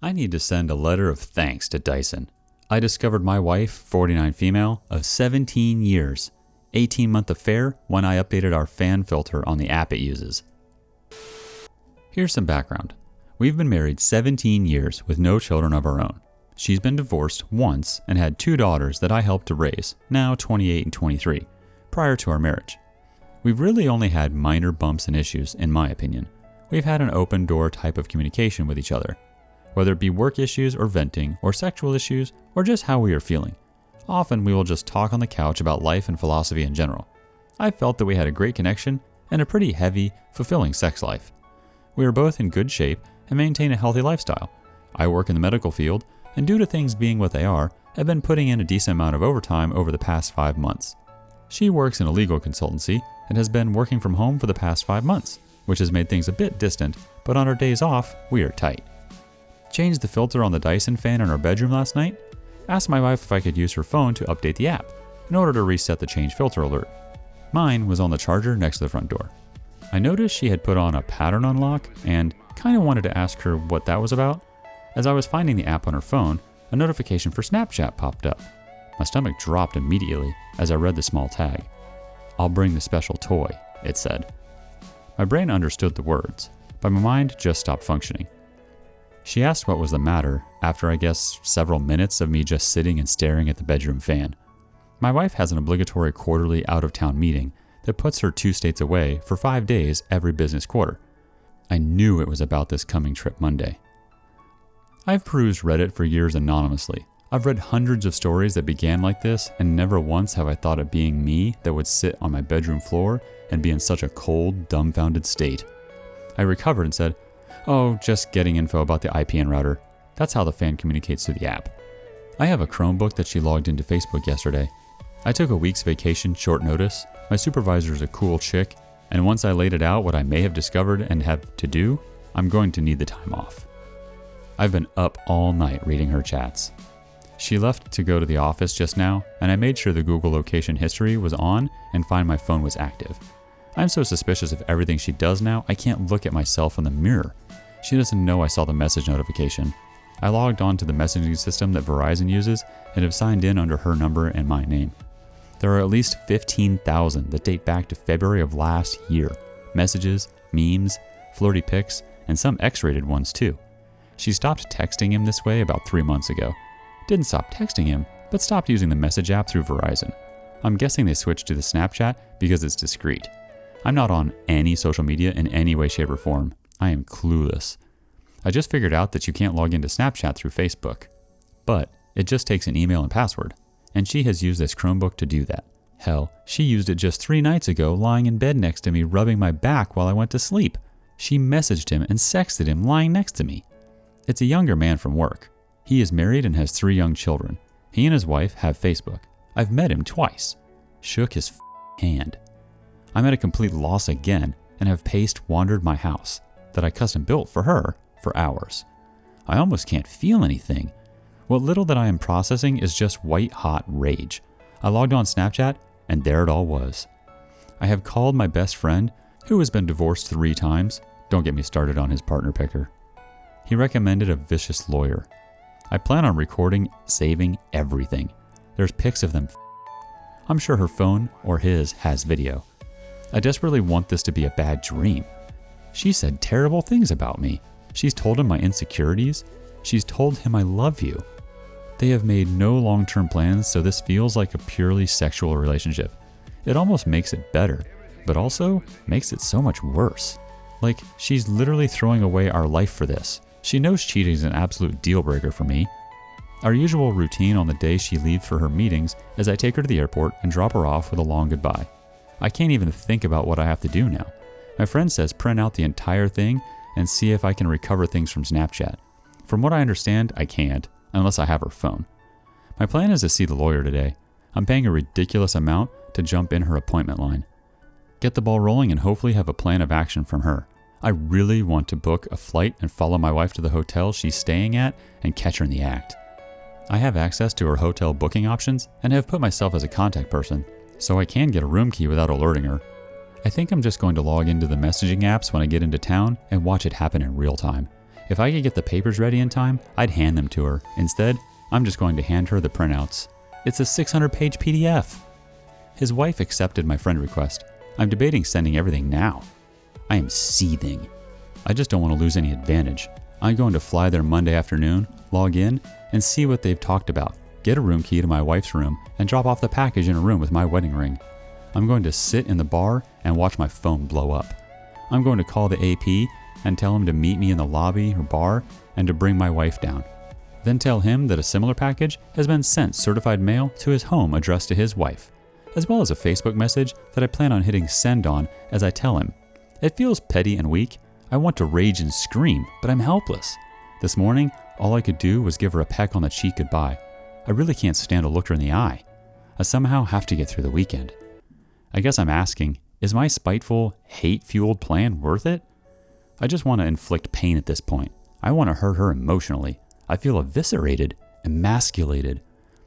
I need to send a letter of thanks to Dyson. I discovered my wife, 49 female, of 17 years, 18-month affair when I updated our fan filter on the app it uses. Here's some background. We've been married 17 years with no children of our own. She's been divorced once and had 2 daughters that I helped to raise, now 28 and 23, prior to our marriage. We've really only had minor bumps and issues, in my opinion. We've had an open door type of communication with each other, whether it be work issues or venting or sexual issues or just how we are feeling. Often we will just talk on the couch about life and philosophy in general. I felt that we had a great connection and a pretty heavy, fulfilling sex life. We are both in good shape and maintain a healthy lifestyle. I work in the medical field, and due to things being what they are, have been putting in a decent amount of overtime over the past 5 months. She works in a legal consultancy and has been working from home for the past 5 months, which has made things a bit distant, but on our days off, we are tight. Changed the filter on the Dyson fan in our bedroom last night. Asked my wife if I could use her phone to update the app in order to reset the change filter alert. Mine was on the charger next to the front door. I noticed she had put on a pattern unlock and kind of wanted to ask her what that was about. As I was finding the app on her phone, a notification for Snapchat popped up. My stomach dropped immediately as I read the small tag. "I'll bring the special toy," it said. My brain understood the words, but my mind just stopped functioning. She asked what was the matter after, I guess, several minutes of me just sitting and staring at the bedroom fan. My wife has an obligatory quarterly out-of-town meeting that puts her 2 states away for 5 days every business quarter. I knew it was about this coming trip Monday. I've perused Reddit for years anonymously. I've read hundreds of stories that began like this, and never once have I thought of being me that would sit on my bedroom floor and be in such a cold, dumbfounded state. I recovered and said, "Oh, just getting info about the IPN router." That's how the fan communicates through the app. I have a Chromebook that she logged into Facebook yesterday. I took a week's vacation short notice. My supervisor is a cool chick, and once I laid it out what I may have discovered and have to do, I'm going to need the time off. I've been up all night reading her chats. She left to go to the office just now, and I made sure the Google location history was on and find my phone was active. I'm so suspicious of everything she does now, I can't look at myself in the mirror. She doesn't know I saw the message notification. I logged on to the messaging system that Verizon uses and have signed in under her number and my name. There are at least 15,000 that date back to February of last year. Messages, memes, flirty pics, and some X-rated ones too. She stopped texting him this way about 3 months ago. Didn't stop texting him, but stopped using the message app through Verizon. I'm guessing they switched to the Snapchat because it's discreet. I'm not on any social media in any way, shape, or form. I am clueless. I just figured out that you can't log into Snapchat through Facebook. But it just takes an email and password. And she has used this Chromebook to do that. Hell, she used it just 3 nights ago lying in bed next to me rubbing my back while I went to sleep. She messaged him and sexted him lying next to me. It's a younger man from work. He is married and has 3 young children. He and his wife have Facebook. I've met him twice. Shook his hand. I'm at a complete loss again and have wandered my house that I custom built for her for hours. I almost can't feel anything. What little that I am processing is just white hot rage. I logged on Snapchat and there it all was. I have called my best friend who has been divorced 3 times. Don't get me started on his partner picker. He recommended a vicious lawyer. I plan on recording, saving everything. There's pics of them. I'm sure her phone or his has video. I desperately want this to be a bad dream. She said terrible things about me. She's told him my insecurities. She's told him I love you. They have made no long-term plans, so this feels like a purely sexual relationship. It almost makes it better, but also makes it so much worse. Like, she's literally throwing away our life for this. She knows cheating is an absolute deal breaker for me. Our usual routine on the day she leaves for her meetings is I take her to the airport and drop her off with a long goodbye. I can't even think about what I have to do now. My friend says print out the entire thing and see if I can recover things from Snapchat. From what I understand, I can't, unless I have her phone. My plan is to see the lawyer today. I'm paying a ridiculous amount to jump in her appointment line. Get the ball rolling and hopefully have a plan of action from her. I really want to book a flight and follow my wife to the hotel she's staying at and catch her in the act. I have access to her hotel booking options and have put myself as a contact person, so I can get a room key without alerting her. I think I'm just going to log into the messaging apps when I get into town and watch it happen in real time. If I could get the papers ready in time, I'd hand them to her. Instead, I'm just going to hand her the printouts. It's a 600-page PDF. His wife accepted my friend request. I'm debating sending everything now. I am seething. I just don't want to lose any advantage. I'm going to fly there Monday afternoon, log in, and see what they've talked about, get a room key to my wife's room, and drop off the package in a room with my wedding ring. I'm going to sit in the bar and watch my phone blow up. I'm going to call the AP and tell him to meet me in the lobby or bar and to bring my wife down. Then tell him that a similar package has been sent certified mail to his home addressed to his wife, as well as a Facebook message that I plan on hitting send on as I tell him. It feels petty and weak. I want to rage and scream, but I'm helpless. This morning, all I could do was give her a peck on the cheek goodbye. I really can't stand to look her in the eye. I somehow have to get through the weekend. I guess I'm asking, is my spiteful, hate-fueled plan worth it? I just want to inflict pain at this point. I want to hurt her emotionally. I feel eviscerated, emasculated.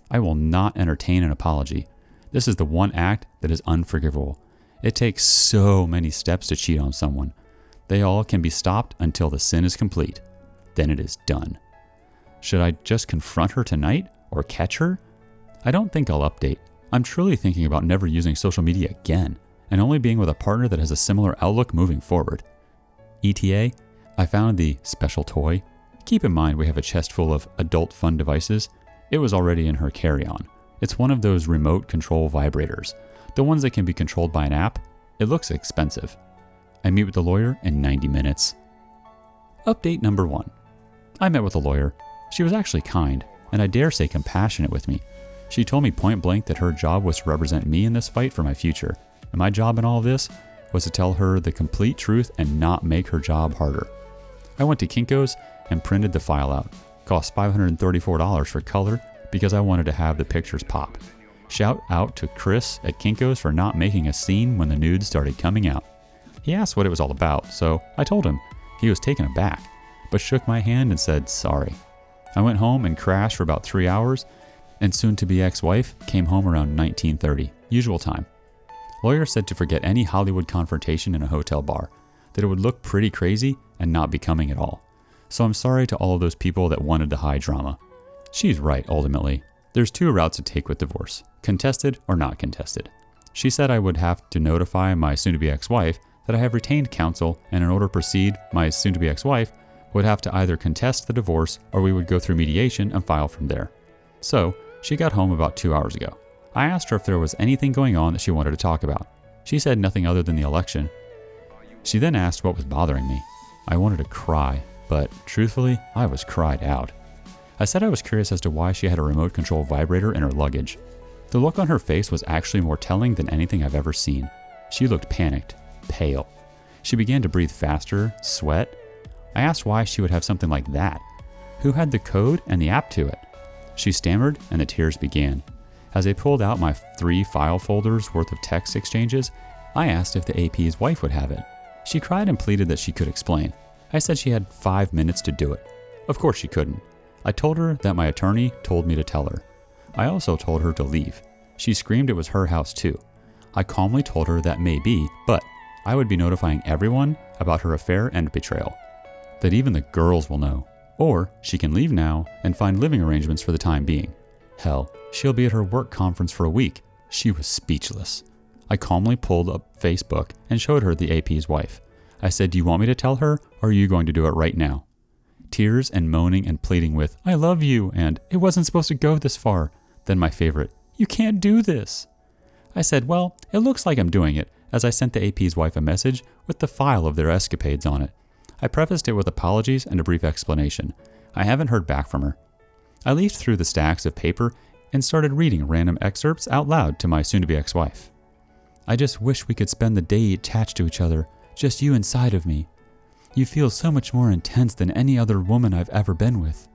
I will not entertain an apology. This is the one act that is unforgivable. It takes so many steps to cheat on someone. They all can be stopped until the sin is complete. Then it is done. Should I just confront her tonight or catch her? I don't think I'll update. I'm truly thinking about never using social media again and only being with a partner that has a similar outlook moving forward. ETA, I found the special toy. Keep in mind we have a chest full of adult fun devices. It was already in her carry-on. It's one of those remote control vibrators, the ones that can be controlled by an app. It looks expensive. I meet with the lawyer in 90 minutes. Update number 1. I met with a lawyer. She was actually kind, and I dare say compassionate with me. She told me point blank that her job was to represent me in this fight for my future, and my job in all of this was to tell her the complete truth and not make her job harder. I went to Kinko's and printed the file out. Cost $534 for color because I wanted to have the pictures pop. Shout out to Chris at Kinko's for not making a scene when the nudes started coming out. He asked what it was all about, so I told him. He was taken aback, but shook my hand and said sorry. I went home and crashed for about 3 hours, and soon-to-be ex-wife came home around 19:30, usual time. Lawyer said to forget any Hollywood confrontation in a hotel bar, that it would look pretty crazy and not becoming at all. So I'm sorry to all of those people that wanted the high drama. She's right, ultimately. There's 2 routes to take with divorce, contested or not contested. She said I would have to notify my soon-to-be ex-wife that I have retained counsel, and in order to proceed, my soon-to-be ex-wife would have to either contest the divorce or we would go through mediation and file from there. So, she got home about 2 hours ago. I asked her if there was anything going on that she wanted to talk about. She said nothing other than the election. She then asked what was bothering me. I wanted to cry, but truthfully, I was cried out. I said I was curious as to why she had a remote control vibrator in her luggage. The look on her face was actually more telling than anything I've ever seen. She looked panicked, pale. She began to breathe faster, sweat. I asked why she would have something like that. Who had the code and the app to it? She stammered and the tears began. As I pulled out my 3 file folders worth of text exchanges, I asked if the AP's wife would have it. She cried and pleaded that she could explain. I said she had 5 minutes to do it. Of course she couldn't. I told her that my attorney told me to tell her. I also told her to leave. She screamed it was her house too. I calmly told her that may be, but I would be notifying everyone about her affair and betrayal. That even the girls will know. Or she can leave now and find living arrangements for the time being. Hell, she'll be at her work conference for a week. She was speechless. I calmly pulled up Facebook and showed her the AP's wife. I said, "Do you want me to tell her, or are you going to do it right now?" Tears and moaning and pleading with, "I love you," and "It wasn't supposed to go this far." Then my favorite, "You can't do this." I said, "Well, it looks like I'm doing it," as I sent the AP's wife a message with the file of their escapades on it. I prefaced it with apologies and a brief explanation. I haven't heard back from her. I leafed through the stacks of paper and started reading random excerpts out loud to my soon-to-be ex-wife. "I just wish we could spend the day attached to each other, just you inside of me. You feel so much more intense than any other woman I've ever been with."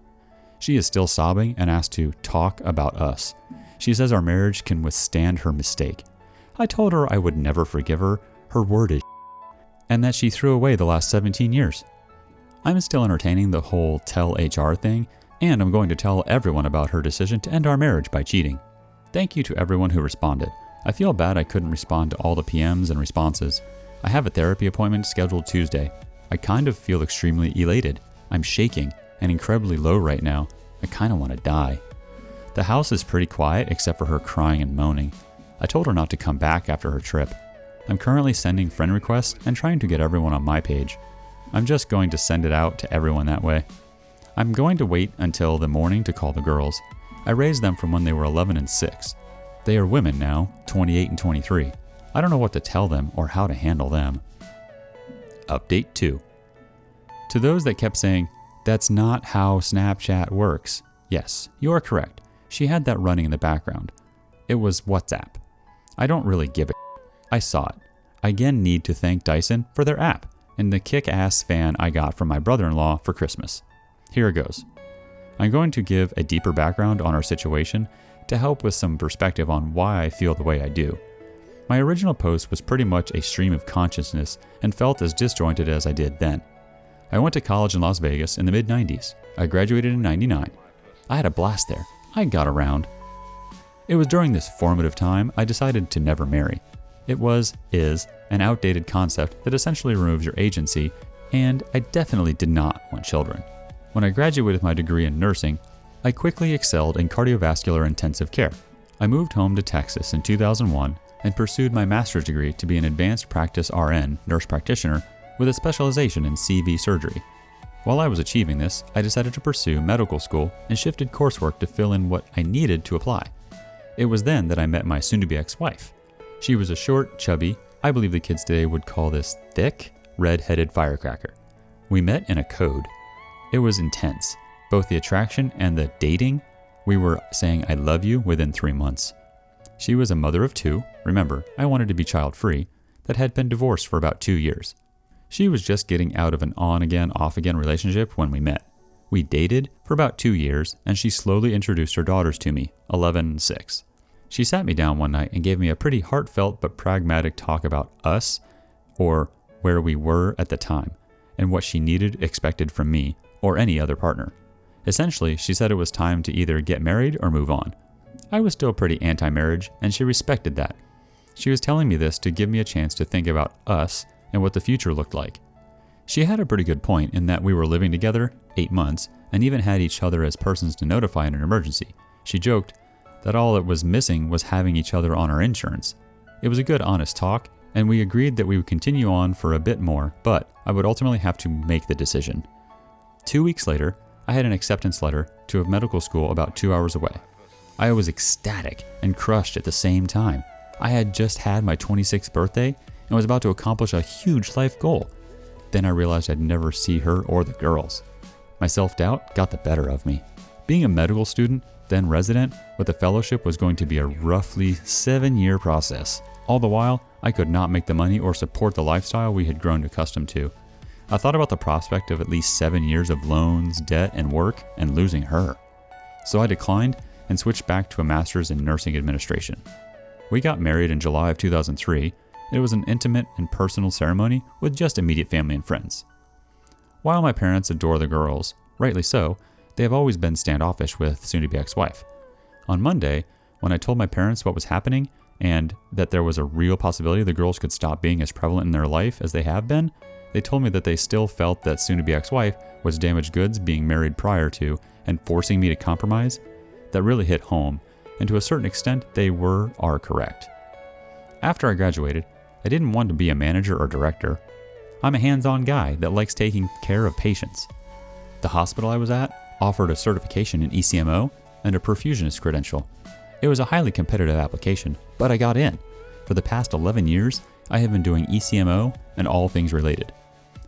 She is still sobbing and asked to talk about us. She says our marriage can withstand her mistake. I told her I would never forgive her. Her word is and that she threw away the last 17 years. I'm still entertaining the whole tell HR thing, and I'm going to tell everyone about her decision to end our marriage by cheating. Thank you to everyone who responded. I feel bad I couldn't respond to all the PMs and responses. I have a therapy appointment scheduled Tuesday. I kind of feel extremely elated. I'm shaking and incredibly low right now. I kind of want to die. The house is pretty quiet except for her crying and moaning. I told her not to come back after her trip. I'm currently sending friend requests and trying to get everyone on my page. I'm just going to send it out to everyone that way. I'm going to wait until the morning to call the girls. I raised them from when they were 11 and 6. They are women now, 28 and 23. I don't know what to tell them or how to handle them. Update 2. To those that kept saying, "That's not how Snapchat works." Yes, you are correct. She had that running in the background. It was WhatsApp. I don't really give a I saw it. I again need to thank Dyson for their app and the kick-ass fan I got from my brother-in-law for Christmas. Here it goes. I'm going to give a deeper background on our situation to help with some perspective on why I feel the way I do. My original post was pretty much a stream of consciousness and felt as disjointed as I did then. I went to college in Las Vegas in the mid-90s. I graduated in 99. I had a blast there. I got around. It was during this formative time I decided to never marry. It is an outdated concept that essentially removes your agency, and I definitely did not want children. When I graduated with my degree in nursing, I quickly excelled in cardiovascular intensive care. I moved home to Texas in 2001 and pursued my master's degree to be an advanced practice RN nurse practitioner with a specialization in CV surgery. While I was achieving this, I decided to pursue medical school and shifted coursework to fill in what I needed to apply. It was then that I met my soon-to-be ex-wife. She was a short, chubby, I believe the kids today would call this thick, red-headed firecracker. We met in a code. It was intense, both the attraction and the dating. We were saying I love you within 3 months. She was a mother of 2, remember, I wanted to be child-free, that had been divorced for about 2 years. She was just getting out of an on-again, off-again relationship when we met. We dated for about 2 years, and she slowly introduced her daughters to me, 11 and 6. She sat me down one night and gave me a pretty heartfelt but pragmatic talk about us, or where we were at the time, and what she expected from me, or any other partner. Essentially, she said it was time to either get married or move on. I was still pretty anti-marriage, and she respected that. She was telling me this to give me a chance to think about us and what the future looked like. She had a pretty good point in that we were living together 8 months and even had each other as persons to notify in an emergency. She joked that all it was missing was having each other on our insurance. It was a good, honest talk, and we agreed that we would continue on for a bit more, but I would ultimately have to make the decision. 2 weeks later, I had an acceptance letter to a medical school about 2 hours away. I was ecstatic and crushed at the same time. I had just had my 26th birthday and was about to accomplish a huge life goal. Then I realized I'd never see her or the girls. My self-doubt got the better of me. Being a medical student, then resident, with a fellowship was going to be a roughly 7-year process. All the while, I could not make the money or support the lifestyle we had grown accustomed to. I thought about the prospect of at least 7 years of loans, debt, and work, and losing her. So I declined and switched back to a master's in nursing administration. We got married in July of 2003. It was an intimate and personal ceremony with just immediate family and friends. While my parents adore the girls, rightly so, they have always been standoffish with soon-to-be ex-wife. On Monday, when I told my parents what was happening and that there was a real possibility the girls could stop being as prevalent in their life as they have been, they told me that they still felt that soon-to-be ex-wife was damaged goods being married prior to and forcing me to compromise. That really hit home, and to a certain extent, they are correct. After I graduated, I didn't want to be a manager or director. I'm a hands-on guy that likes taking care of patients. The hospital I was at offered a certification in ECMO and a perfusionist credential. It was a highly competitive application, but I got in. For the past 11 years, I have been doing ECMO and all things related.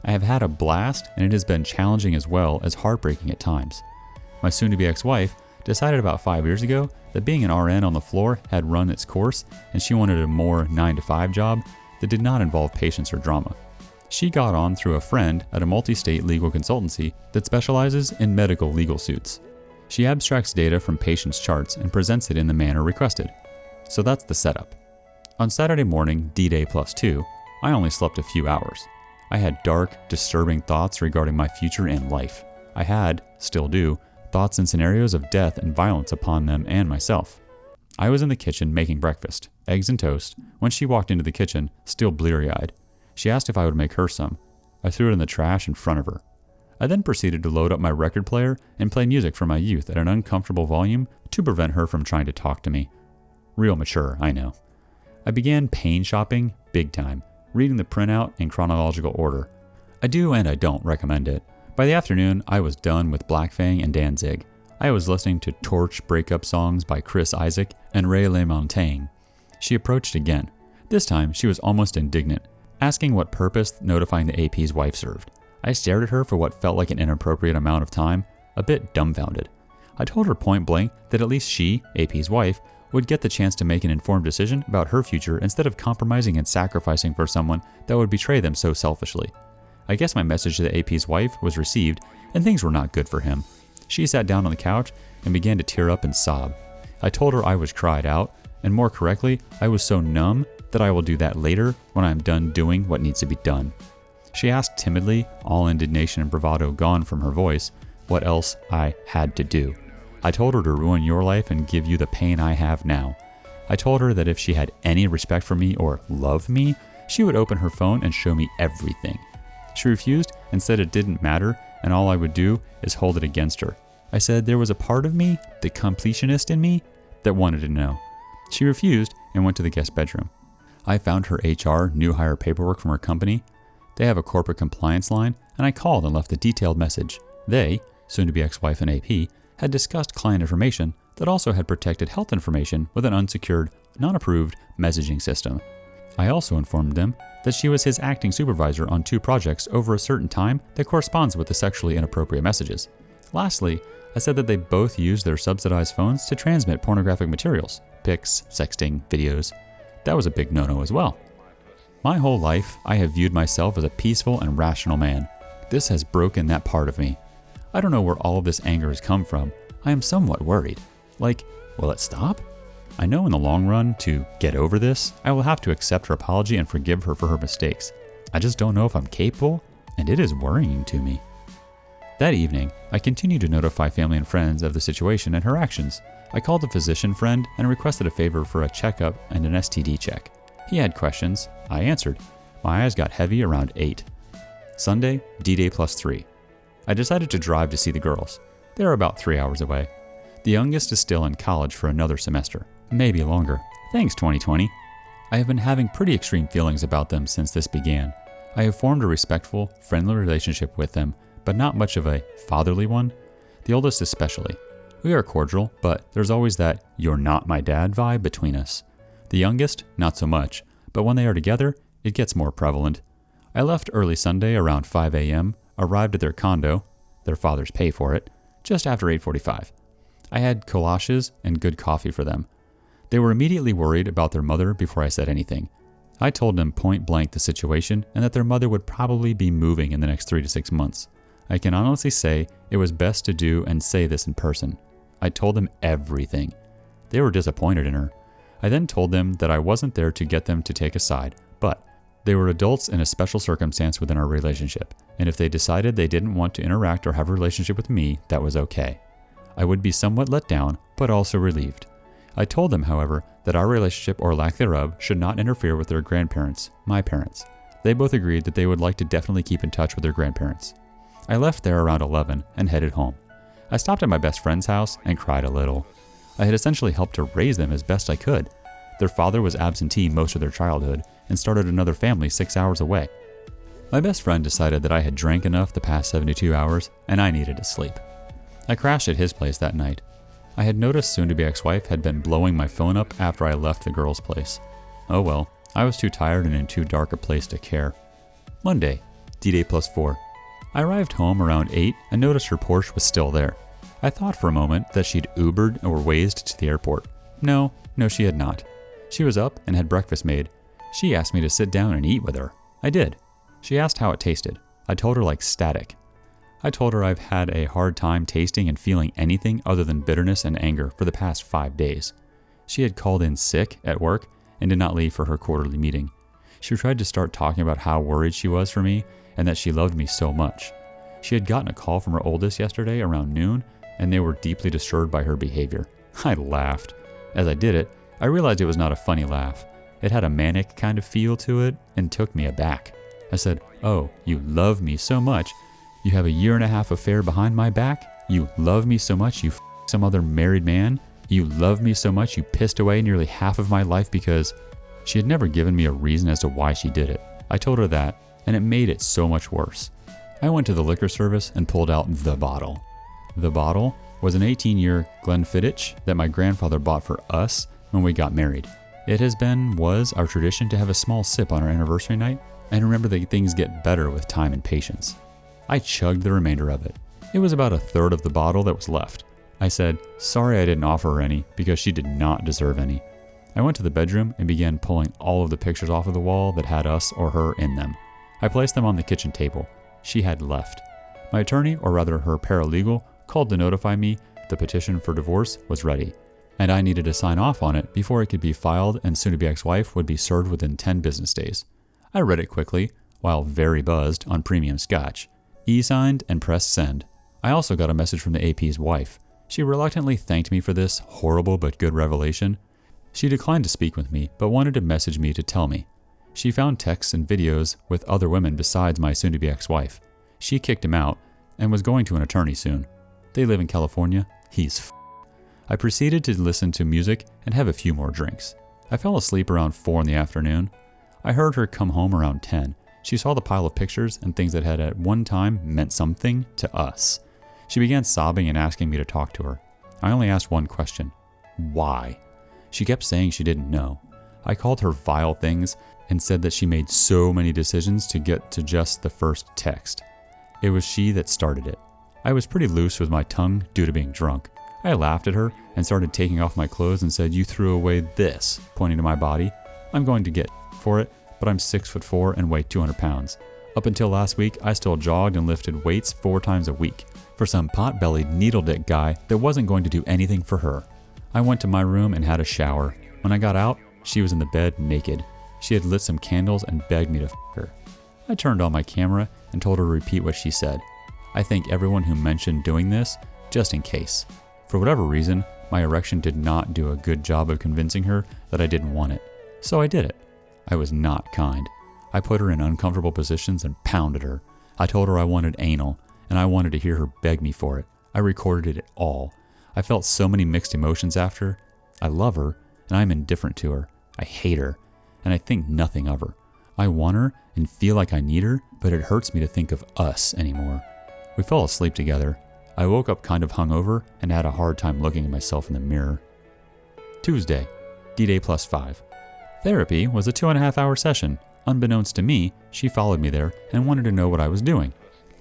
I have had a blast, and it has been challenging as well as heartbreaking at times. My soon-to-be ex-wife decided about 5 years ago that being an RN on the floor had run its course, and she wanted a more 9-to-5 job that did not involve patients or drama. She got on through a friend at a multi-state legal consultancy that specializes in medical legal suits. She abstracts data from patients' charts and presents it in the manner requested. So that's the setup. On Saturday morning, D-Day +2, I only slept a few hours. I had dark, disturbing thoughts regarding my future and life. I had, still do, thoughts and scenarios of death and violence upon them and myself. I was in the kitchen making breakfast, eggs and toast, when she walked into the kitchen, still bleary-eyed. She asked if I would make her some. I threw it in the trash in front of her. I then proceeded to load up my record player and play music from my youth at an uncomfortable volume to prevent her from trying to talk to me. Real mature, I know. I began pain shopping big time, reading the printout in chronological order. I do and I don't recommend it. By the afternoon, I was done with Black Fang and Danzig. I was listening to Torch breakup songs by Chris Isaak and Ray LaMontagne. She approached again. This time, she was almost indignant, asking what purpose notifying the AP's wife served. I stared at her for what felt like an inappropriate amount of time, a bit dumbfounded. I told her point blank that at least she, AP's wife, would get the chance to make an informed decision about her future instead of compromising and sacrificing for someone that would betray them so selfishly. I guess my message to the AP's wife was received, and things were not good for him. She sat down on the couch and began to tear up and sob. I told her I was cried out, and more correctly, I was so numb that I will do that later when I am done doing what needs to be done. She asked timidly, all indignation and bravado gone from her voice, what else I had to do. I told her to ruin your life and give you the pain I have now. I told her that if she had any respect for me or love me, she would open her phone and show me everything. She refused and said it didn't matter and all I would do is hold it against her. I said there was a part of me, the completionist in me, that wanted to know. She refused and went to the guest bedroom. I found her HR new hire paperwork from her company. They have a corporate compliance line, and I called and left a detailed message. They, soon to be ex-wife and AP, had discussed client information that also had protected health information with an unsecured, non-approved messaging system. I also informed them that she was his acting supervisor on 2 projects over a certain time that corresponds with the sexually inappropriate messages. Lastly, I said that they both used their subsidized phones to transmit pornographic materials, pics, sexting, videos. That was a big no-no as well. My whole life, I have viewed myself as a peaceful and rational man. This has broken that part of me. I don't know where all of this anger has come from. I am somewhat worried. Like, will it stop? I know in the long run, to get over this, I will have to accept her apology and forgive her for her mistakes. I just don't know if I'm capable, and it is worrying to me. That evening, I continued to notify family and friends of the situation and her actions. I called a physician friend and requested a favor for a checkup and an STD check. He had questions. I answered. My eyes got heavy around 8. Sunday, D-Day +3. I decided to drive to see the girls. They are about 3 hours away. The youngest is still in college for another semester, maybe longer. Thanks, 2020. I have been having pretty extreme feelings about them since this began. I have formed a respectful, friendly relationship with them, but not much of a fatherly one. The oldest especially. We are cordial, but there's always that "you're not my dad" vibe between us. The youngest, not so much, but when they are together, it gets more prevalent. I left early Sunday around 5 a.m., arrived at their condo, their fathers pay for it, just after 8:45. I had collages and good coffee for them. They were immediately worried about their mother before I said anything. I told them point blank the situation and that their mother would probably be moving in the next 3 to 6 months. I can honestly say it was best to do and say this in person. I told them everything. They were disappointed in her. I then told them that I wasn't there to get them to take a side, but they were adults in a special circumstance within our relationship, and if they decided they didn't want to interact or have a relationship with me, that was okay. I would be somewhat let down, but also relieved. I told them, however, that our relationship or lack thereof should not interfere with their grandparents, my parents. They both agreed that they would like to definitely keep in touch with their grandparents. I left there around 11 and headed home. I stopped at my best friend's house and cried a little. I had essentially helped to raise them as best I could. Their father was absentee most of their childhood and started another family 6 hours away. My best friend decided that I had drank enough the past 72 hours and I needed to sleep. I crashed at his place that night. I had noticed soon-to-be ex-wife had been blowing my phone up after I left the girl's place. Oh well, I was too tired and in too dark a place to care. Monday, D-Day +4. I arrived home around 8 and noticed her Porsche was still there. I thought for a moment that she'd Ubered or Wazed to the airport. No, she had not. She was up and had breakfast made. She asked me to sit down and eat with her. I did. She asked how it tasted. I told her like static. I told her I've had a hard time tasting and feeling anything other than bitterness and anger for the past 5 days. She had called in sick at work and did not leave for her quarterly meeting. She tried to start talking about how worried she was for me and that she loved me so much. She had gotten a call from her oldest yesterday around noon, and they were deeply disturbed by her behavior. I laughed. As I did it, I realized it was not a funny laugh. It had a manic kind of feel to it and took me aback. I said, "Oh, you love me so much. You have a 1.5-year affair behind my back? You love me so much you some other married man? You love me so much you pissed away nearly half of my life because... She had never given me a reason as to why she did it. I told her that, and it made it so much worse. I went to the liquor service and pulled out the bottle. The bottle was an 18-year Glenfiddich that my grandfather bought for us when we got married. It was our tradition to have a small sip on our anniversary night, and remember that things get better with time and patience. I chugged the remainder of it. It was about 1/3 of the bottle that was left. I said, sorry I didn't offer her any because she did not deserve any. I went to the bedroom and began pulling all of the pictures off of the wall that had us or her in them. I placed them on the kitchen table. She had left. My attorney, or rather her paralegal, called to notify me the petition for divorce was ready, and I needed to sign off on it before it could be filed and soon-to-be ex-wife would be served within 10 business days. I read it quickly, while very buzzed on premium scotch. E-signed and pressed send. I also got a message from the AP's wife. She reluctantly thanked me for this horrible but good revelation. She declined to speak with me, but wanted to message me to tell me. She found texts and videos with other women besides my soon-to-be ex-wife. She kicked him out and was going to an attorney soon. They live in California. He's I proceeded to listen to music and have a few more drinks. I fell asleep around 4 in the afternoon. I heard her come home around 10. She saw the pile of pictures and things that had at one time meant something to us. She began sobbing and asking me to talk to her. I only asked one question. Why? She kept saying she didn't know. I called her vile things and said that she made so many decisions to get to just the first text. It was she that started it. I was pretty loose with my tongue due to being drunk. I laughed at her and started taking off my clothes and said, you threw away this, pointing to my body. I'm going to get for it, but I'm 6'4" and weigh 200 pounds. Up until last week, I still jogged and lifted weights 4 times a week for some pot-bellied needle-dick guy that wasn't going to do anything for her. I went to my room and had a shower. When I got out, she was in the bed naked. She had lit some candles and begged me to f*** her. I turned on my camera and told her to repeat what she said. I thank everyone who mentioned doing this, just in case. For whatever reason, my erection did not do a good job of convincing her that I didn't want it. So I did it. I was not kind. I put her in uncomfortable positions and pounded her. I told her I wanted anal, and I wanted to hear her beg me for it. I recorded it all. I felt so many mixed emotions after. I love her, and I'm indifferent to her. I hate her, and I think nothing of her. I want her and feel like I need her, but it hurts me to think of us anymore. We fell asleep together. I woke up kind of hungover and had a hard time looking at myself in the mirror. Tuesday, D-Day +5. Therapy was a 2.5-hour session. Unbeknownst to me, she followed me there and wanted to know what I was doing.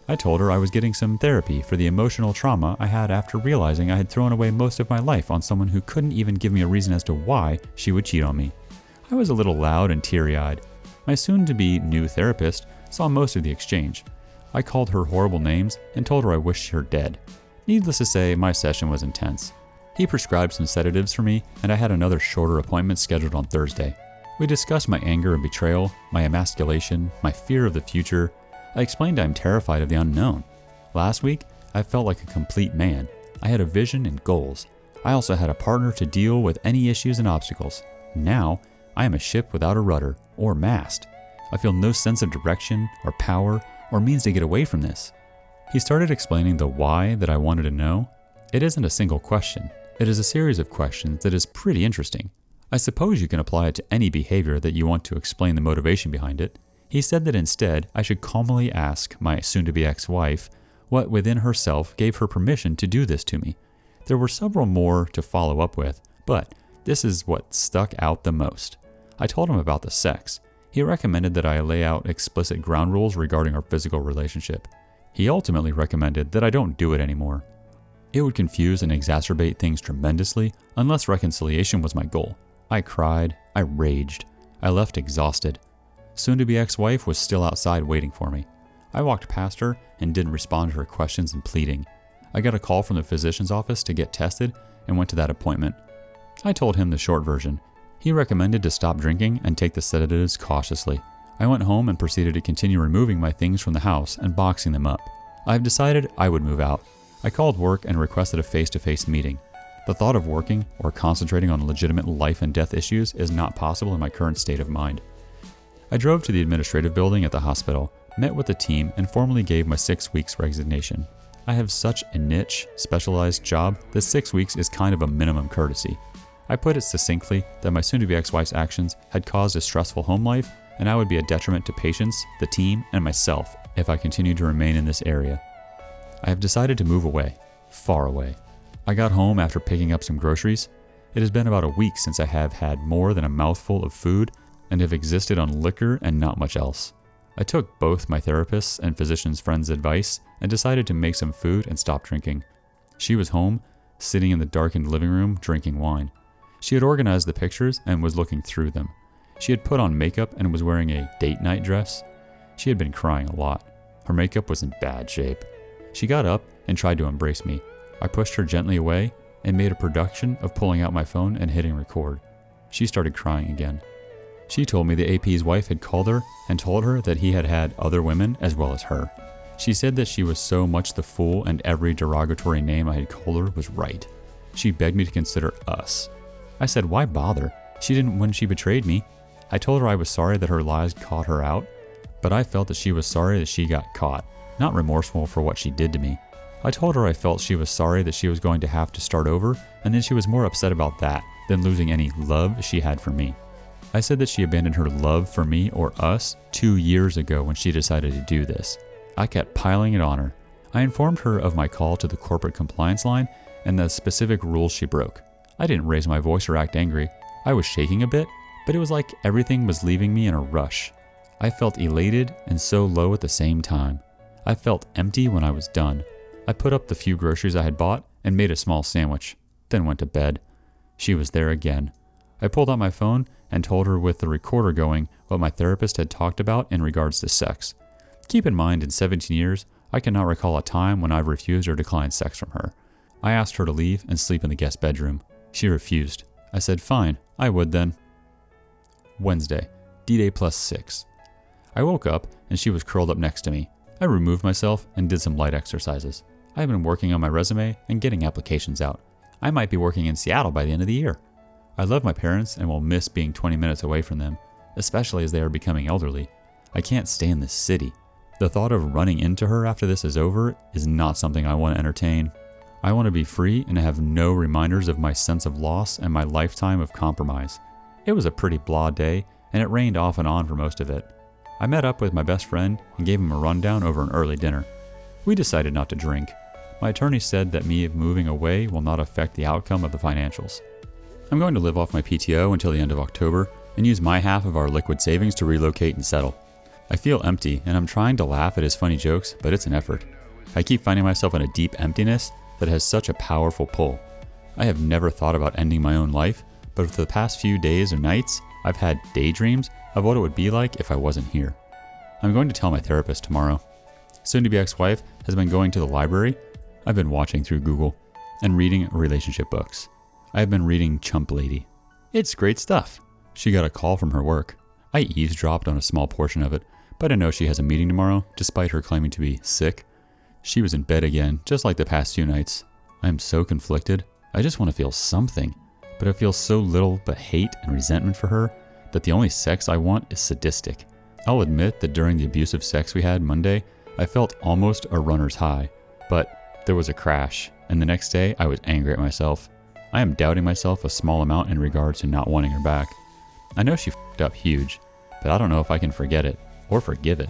I told her I was getting some therapy for the emotional trauma I had after realizing I had thrown away most of my life on someone who couldn't even give me a reason as to why she would cheat on me. I was a little loud and teary-eyed. My soon-to-be new therapist saw most of the exchange. I called her horrible names and told her I wished her dead. Needless to say, my session was intense. He prescribed some sedatives for me, and I had another shorter appointment scheduled on Thursday. We discussed my anger and betrayal, my emasculation, my fear of the future. I explained I'm terrified of the unknown. Last week, I felt like a complete man. I had a vision and goals. I also had a partner to deal with any issues and obstacles. Now, I am a ship without a rudder or mast. I feel no sense of direction or power or means to get away from this. He started explaining the why that I wanted to know. It isn't a single question. It is a series of questions that is pretty interesting. I suppose you can apply it to any behavior that you want to explain the motivation behind it. He said that instead, I should calmly ask my soon-to-be ex-wife what within herself gave her permission to do this to me. There were several more to follow up with, but this is what stuck out the most. I told him about the sex. He recommended that I lay out explicit ground rules regarding our physical relationship. He ultimately recommended that I don't do it anymore. It would confuse and exacerbate things tremendously unless reconciliation was my goal. I cried. I raged. I left exhausted. Soon-to-be ex-wife was still outside waiting for me. I walked past her and didn't respond to her questions and pleading. I got a call from the physician's office to get tested and went to that appointment. I told him the short version. He recommended to stop drinking and take the sedatives cautiously. I went home and proceeded to continue removing my things from the house and boxing them up. I've decided I would move out. I called work and requested a face-to-face meeting. The thought of working or concentrating on legitimate life and death issues is not possible in my current state of mind. I drove to the administrative building at the hospital, met with the team, and formally gave my 6 weeks resignation. I have such a niche, specialized job that 6 weeks is kind of a minimum courtesy. I put it succinctly that my soon-to-be ex-wife's actions had caused a stressful home life, and I would be a detriment to patients, the team, and myself if I continued to remain in this area. I have decided to move away, far away. I got home after picking up some groceries. It has been about a week since I have had more than a mouthful of food and have existed on liquor and not much else. I took both my therapist's and physician's friend's advice and decided to make some food and stop drinking. She was home, sitting in the darkened living room, drinking wine. She had organized the pictures and was looking through them. She had put on makeup and was wearing a date night dress. She had been crying a lot. Her makeup was in bad shape. She got up and tried to embrace me. I pushed her gently away and made a production of pulling out my phone and hitting record. She started crying again. She told me the AP's wife had called her and told her that he had had other women as well as her. She said that she was so much the fool and every derogatory name I had called her was right. She begged me to consider us. I said, why bother? She didn't when she betrayed me. I told her I was sorry that her lies caught her out, but I felt that she was sorry that she got caught, not remorseful for what she did to me. I told her I felt she was sorry that she was going to have to start over, and then she was more upset about that than losing any love she had for me. I said that she abandoned her love for me or us 2 years ago when she decided to do this. I kept piling it on her. I informed her of my call to the corporate compliance line and the specific rules she broke. I didn't raise my voice or act angry. I was shaking a bit, but it was like everything was leaving me in a rush. I felt elated and so low at the same time. I felt empty when I was done. I put up the few groceries I had bought and made a small sandwich, then went to bed. She was there again. I pulled out my phone and told her with the recorder going what my therapist had talked about in regards to sex. Keep in mind, in 17 years, I cannot recall a time when I've refused or declined sex from her. I asked her to leave and sleep in the guest bedroom. She refused. I said, fine, I would then. Wednesday, D-Day +6. I woke up and she was curled up next to me. I removed myself and did some light exercises. I have been working on my resume and getting applications out. I might be working in Seattle by the end of the year. I love my parents and will miss being 20 minutes away from them, especially as they are becoming elderly. I can't stay in this city. The thought of running into her after this is over is not something I want to entertain. I want to be free and have no reminders of my sense of loss and my lifetime of compromise. It was a pretty blah day, and it rained off and on for most of it. I met up with my best friend and gave him a rundown over an early dinner. We decided not to drink. My attorney said that me moving away will not affect the outcome of the financials. I'm going to live off my PTO until the end of October and use my half of our liquid savings to relocate and settle. I feel empty and I'm trying to laugh at his funny jokes, but it's an effort. I keep finding myself in a deep emptiness that has such a powerful pull. I have never thought about ending my own life, but for the past few days or nights, I've had daydreams of what it would be like if I wasn't here. I'm going to tell my therapist tomorrow. Soon-to-be ex-wife has been going to the library. I've been watching through Google and reading relationship books. I have been reading Chump Lady. It's great stuff. She got a call from her work. I eavesdropped on a small portion of it, but I know she has a meeting tomorrow, despite her claiming to be sick. She was in bed again, just like the past 2 nights. I am so conflicted. I just want to feel something, but I feel so little but hate and resentment for her that the only sex I want is sadistic. I'll admit that during the abusive sex we had Monday, I felt almost a runner's high, but there was a crash, and the next day I was angry at myself. I am doubting myself a small amount in regards to not wanting her back. I know she f***ed up huge, but I don't know if I can forget it or forgive it.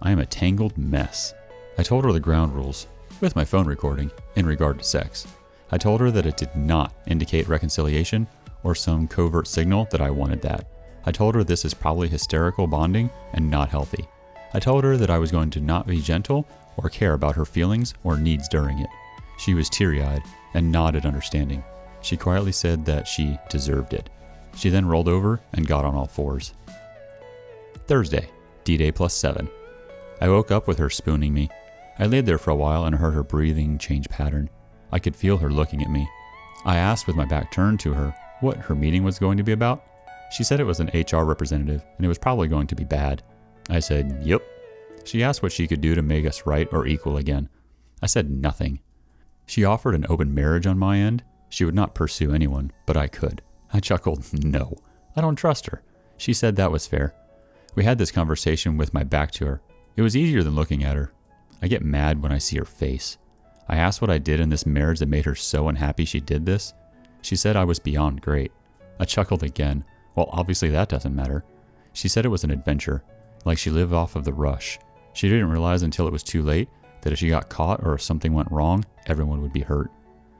I am a tangled mess. I told her the ground rules, with my phone recording, in regard to sex. I told her that it did not indicate reconciliation or some covert signal that I wanted that. I told her this is probably hysterical bonding and not healthy. I told her that I was going to not be gentle or care about her feelings or needs during it. She was teary-eyed and nodded understanding. She quietly said that she deserved it. She then rolled over and got on all fours. Thursday, D-Day +7. I woke up with her spooning me. I laid there for a while and heard her breathing change pattern. I could feel her looking at me. I asked with my back turned to her what her meeting was going to be about. She said it was an HR representative and it was probably going to be bad. I said, yep. She asked what she could do to make us right or equal again. I said nothing. She offered an open marriage on my end. She would not pursue anyone, but I could. I chuckled, no, I don't trust her. She said that was fair. We had this conversation with my back to her. It was easier than looking at her. I get mad when I see her face. I asked what I did in this marriage that made her so unhappy she did this. She said I was beyond great. I chuckled again. Well, obviously that doesn't matter. She said it was an adventure, like she lived off of the rush. She didn't realize until it was too late that if she got caught or if something went wrong, everyone would be hurt.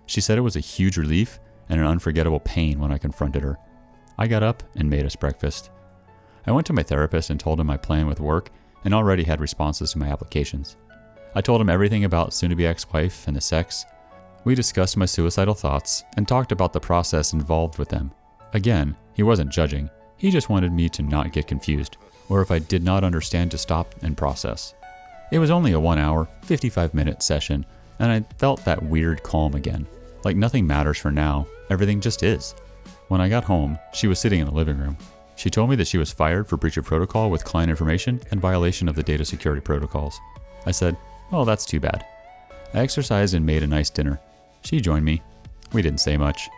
She said it was a huge relief and an unforgettable pain when I confronted her. I got up and made us breakfast. I went to my therapist and told him my plan with work and already had responses to my applications. I told him everything about soon-to-be ex-wife and the sex. We discussed my suicidal thoughts and talked about the process involved with them. Again, he wasn't judging. He just wanted me to not get confused, or if I did not understand to stop and process. It was only a 1 hour, 55-minute session, and I felt that weird calm again. Like nothing matters for now, everything just is. When I got home, she was sitting in the living room. She told me that she was fired for breach of protocol with client information and violation of the data security protocols. I said, "Oh, that's too bad." I exercised and made a nice dinner. She joined me. We didn't say much.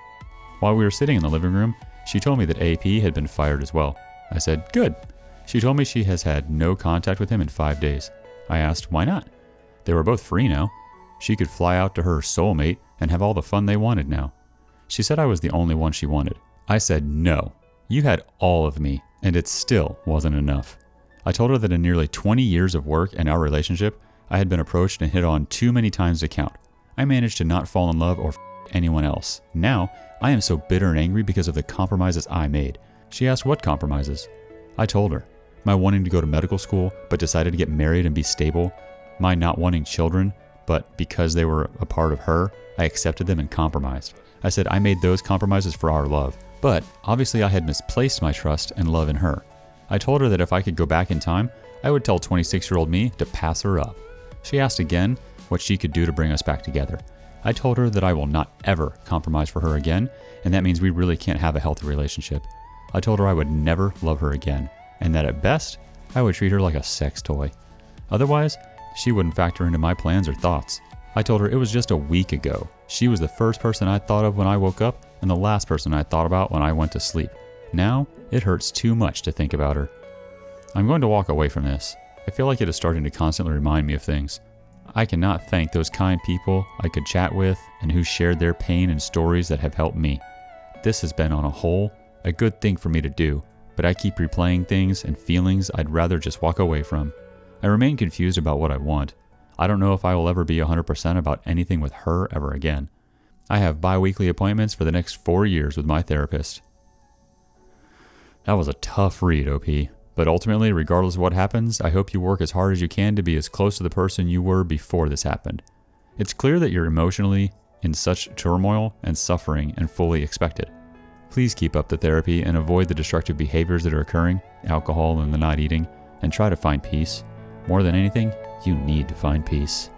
While we were sitting in the living room, she told me that AP had been fired as well. I said, "Good." She told me she has had no contact with him in 5 days. I asked, why not? They were both free now. She could fly out to her soulmate and have all the fun they wanted now. She said I was the only one she wanted. I said, "No. You had all of me, and it still wasn't enough." I told her that in nearly 20 years of work and our relationship, I had been approached and hit on too many times to count. I managed to not fall in love or anyone else. Now, I am so bitter and angry because of the compromises I made. She asked what compromises. I told her. My wanting to go to medical school, but decided to get married and be stable. My not wanting children, but because they were a part of her, I accepted them and compromised. I said I made those compromises for our love, but obviously I had misplaced my trust and love in her. I told her that if I could go back in time, I would tell 26-year-old me to pass her up. She asked again what she could do to bring us back together. I told her that I will not ever compromise for her again, and that means we really can't have a healthy relationship. I told her I would never love her again, and that at best, I would treat her like a sex toy. Otherwise, she wouldn't factor into my plans or thoughts. I told her it was just a week ago. She was the first person I thought of when I woke up and the last person I thought about when I went to sleep. Now, it hurts too much to think about her. I'm going to walk away from this. I feel like it is starting to constantly remind me of things. I cannot thank those kind people I could chat with and who shared their pain and stories that have helped me. This has been, on a whole, a good thing for me to do, but I keep replaying things and feelings I'd rather just walk away from. I remain confused about what I want. I don't know if I will ever be 100% about anything with her ever again. I have bi-weekly appointments for the next 4 years with my therapist. That was a tough read, OP. But ultimately, regardless of what happens, I hope you work as hard as you can to be as close to the person you were before this happened. It's clear that you're emotionally in such turmoil and suffering and fully expect it. Please keep up the therapy and avoid the destructive behaviors that are occurring, alcohol and the not eating, and try to find peace. More than anything, you need to find peace.